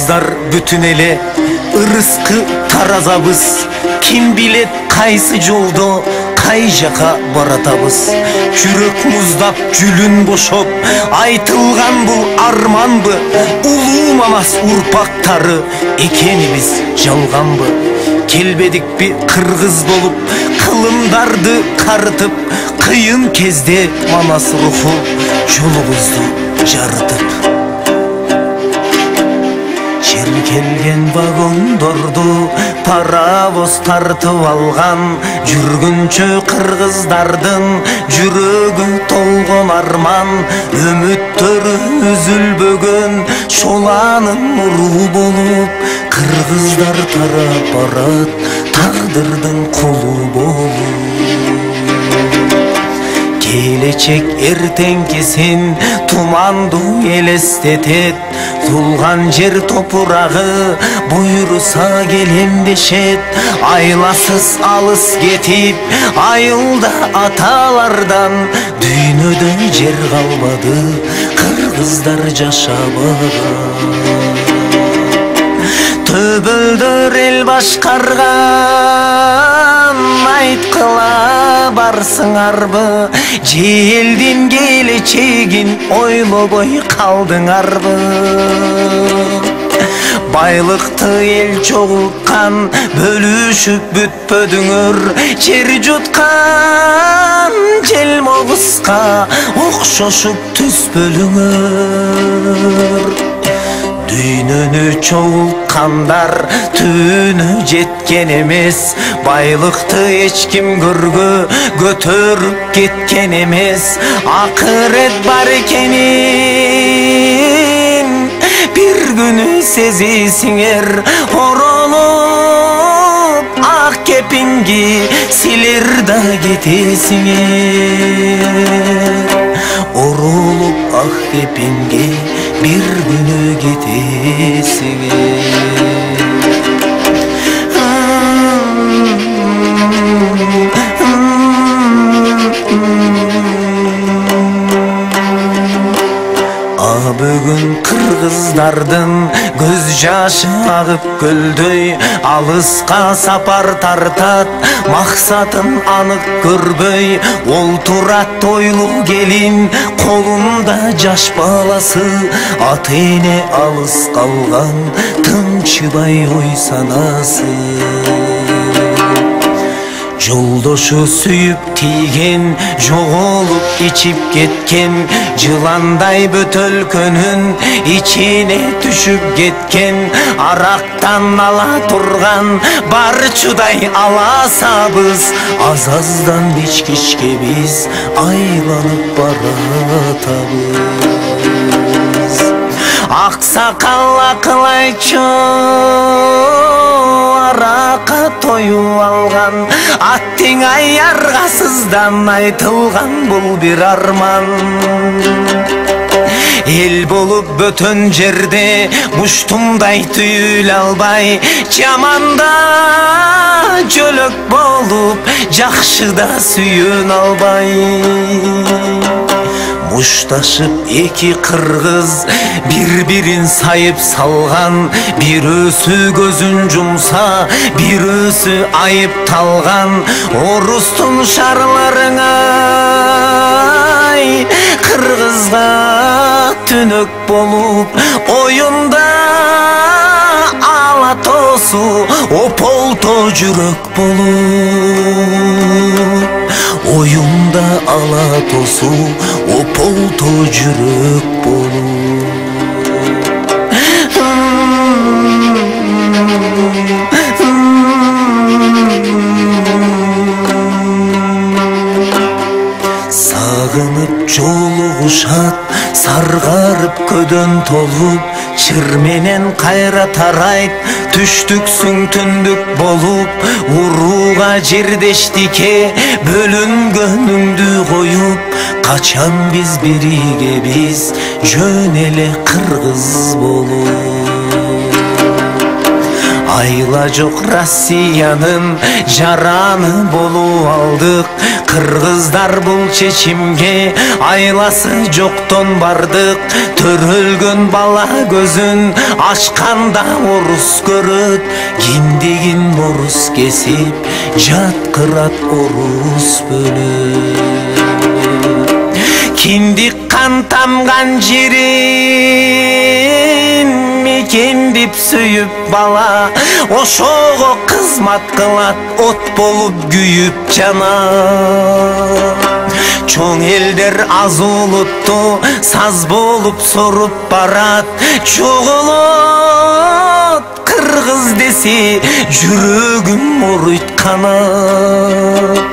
Kırgızlar bütün ele ırıskı tarazabız. Kim bilet kaysı joldo kay jaka baratabız. Жүрөк muzdap gülün boşop aytılgan bu armanbı. Ulu Manas urpaktары ekenimiz жалганбы. Келбедик bir kırgız bolup kılımdardı karıtıp. Kıyın kezdе Manas ruhu жолубузду жарытып. Келген вагондорду паровоз тартып алган. Жүргүнчө кыргыздардын жүрөгү толгон арман. Үмүттөрү үзүлбөгөн шоланын нуру болуп. Кыргыздар тарап барат тагдырдын кулу болуп. Келечек эртеңкисин туманду элестетет. Тулган жер топурагы буйруса келемдешет. Айласыз алыс кетип айылда аталардан. Дүйнөдө жер калбады, кыргыздар жашабаган. Төбөлдөр эл башкарган, айткыла барсыңарбы? Же элдин келечегин ойлобой калдыңарбы? Байлыкты эл чогулткан, бөлүшүп бүтпөдүңөр. Жер жуткан жел могуска окшошуп түспөлүңөр. Дүйнөнү чогулткандар түбүнө жеткен эмес. Байлыкты эч ким көтөрүп кеткен эмес. Акырет бар экенин бир күнү сезесиңер. Оролуп ак кепинги силер да кетесиңер. Оролуп ак кепинги bir günü gitesine. Бүгін кыргыздардын көз жашы агып көлдөй. Алыска сапар тартат, максатын анык көрбөй. Ол турат тойлуу келин, колунда жаш баласы. Ата эне алыс калган, тынчыбай ой санасы. Жолдошу сүйүп тийген, жоголуп ичип кеткен. Жыландай бөтөлкөнүн ичине түшүп кеткен. Арактан ала турган барчудай аласабыз. Аз-аздан кичкичке биз айланып баратабыз. Аксакал акыл айтчу арака тоюп алган. Аттың аяргасыздан айтылган бул бир арман. Эл болуп бөтөн жерде муштумдай түйүлө албай. Жаманда жөлөк болуп жакшыда сүйүнө албай. Мушташып эки кыргыз бир-бирин сайып салган. Бирөөсү көзүн жумса, бирөөсү айыпталган. Орустун шарларыңай кыргызга түнөк болуп. Оюнда ала тосу ополто жүрөк болуп. Оюнда ала тосу ополто жүрөк болуп. Сагынып жолугушат, саргарып көдөн толуп. Чыр менен кайра тарайт, түштүксүң түндүк болуп. Урууга жердештикке бөлүнгөнүңдү коюп. Качан биз биригебиз жөн эле кыргыз болуп. айла жок Россиянын жараны болуп алдык. Кыргыздар бул чечимге айласы жоктон бардык. Төрөлгөн бала көзүн ачканда орус көрөт. Киндигин орус кесип жаткырат орус бөлөт. Киндик кан тамган жерин мекен деп сүйүп бала, ошого кызмат кылат, от болуп күйүп жанат. Чоң элдер аз улутту саз болуп соруп барат. Чоголот кыргыз десе жүрөгүм оруйт канат.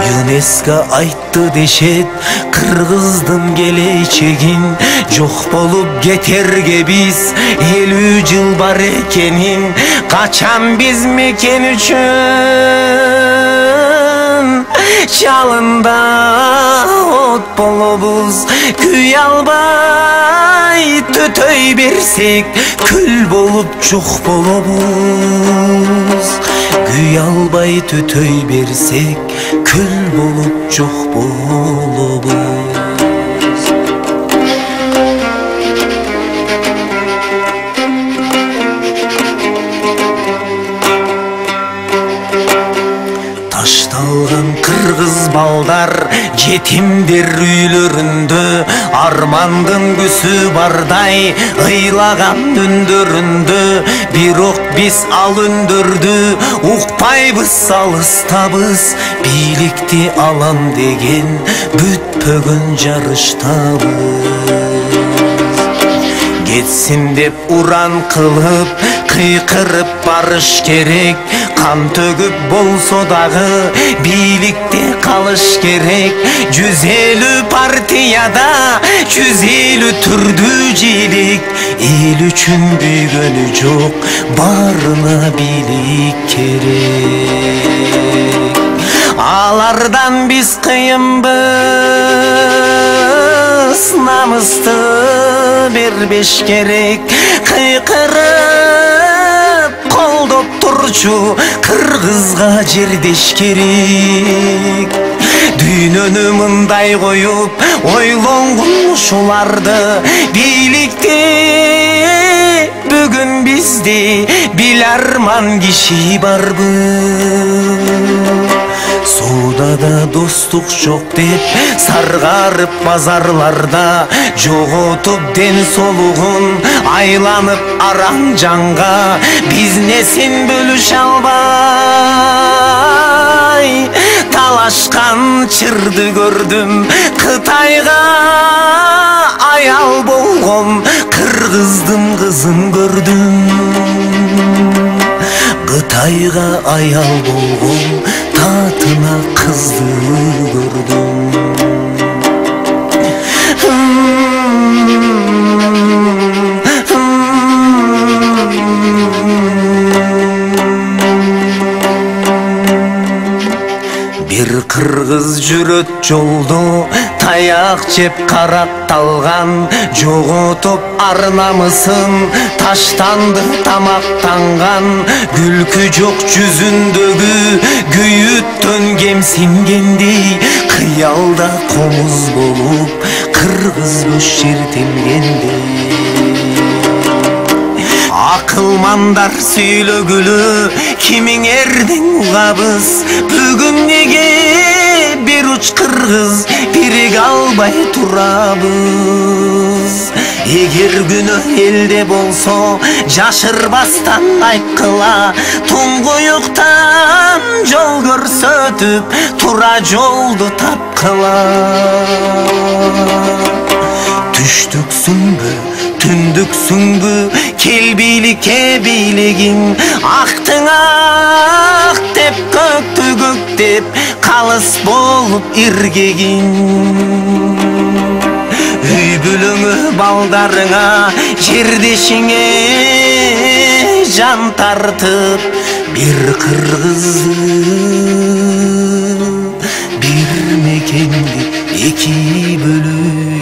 ЮНЕСКО айтты дешет кыргыздын келечегин, жок болуп кетерге биз 50 жыл бар экенин. Качан биз мекен үчүн жалында от болобуз, күй албай төтөй берсек күл болуп жок болобуз. Күй албай төтөй берсек күл болуп жок болобуз. Ташталган кыргыз балдар жетимдер үйлөрүндө, армандын күсү бардай ыйлаган үндөрүндө. Бирок биз ал үндөрдү укпайбыз, алыстабыз. Бийликти алам деген бүтпөгөн жарыштабыз. Кетсин деп уран кылып кыйкырып барыш керек. Кан төгүп болсо дагы бийликте калыш керек. 150 партияда 150 түрдүү желик. Эл үчүн күйгөнү жок, барына бийлик керек. Алардан биз кыйынбыз, намысты бербеш керек. Кыйкырып колдоп турчу кыргызга жердеш керек. Дүйнөнү мындай коюп ойлонгон ушуларды бийликте. Бүгүн бизде биларман киши барбы? Соодада достук жок деп саргарып базарларда, жоготуп ден соолугун айланып араң жанга. Бизнесин бөлүшө албай талашкан чырды көрдүм. Кытайга аял болгон кыргыздын кызын көрдүм. Кытайга аял болгон татына кызды көрдүм. Бир кыргыз жүрөт жолдо, таяк жеп каратталган. Жоготуп ар намысын, таштанды тамактанган. Күлкү жок жүзүндөгү күйүттөн кемсингендей, кыялда комуз болуп кыргыз көз чертилгендей. Акылмандар сүйлөгүлө кимиңердин угабыз. Бүгүн неге бир уч кыргыз бириге албай турабыз? Эгер күнөө элде болсо жашырбастан айткыла. Туңгуюктан жол көрсөтүп тура жолду тапкыла. Түштүксүңбү, түндүксүңбү, кел бийликке бийлигиң. Актың ак деп, көктү көк деп, калыс болуп иргегиң. Үй бүлөңө, балдарыңа, жердешиңе жан тартып, бир кыргызды, бир мекенди эки бөлүп.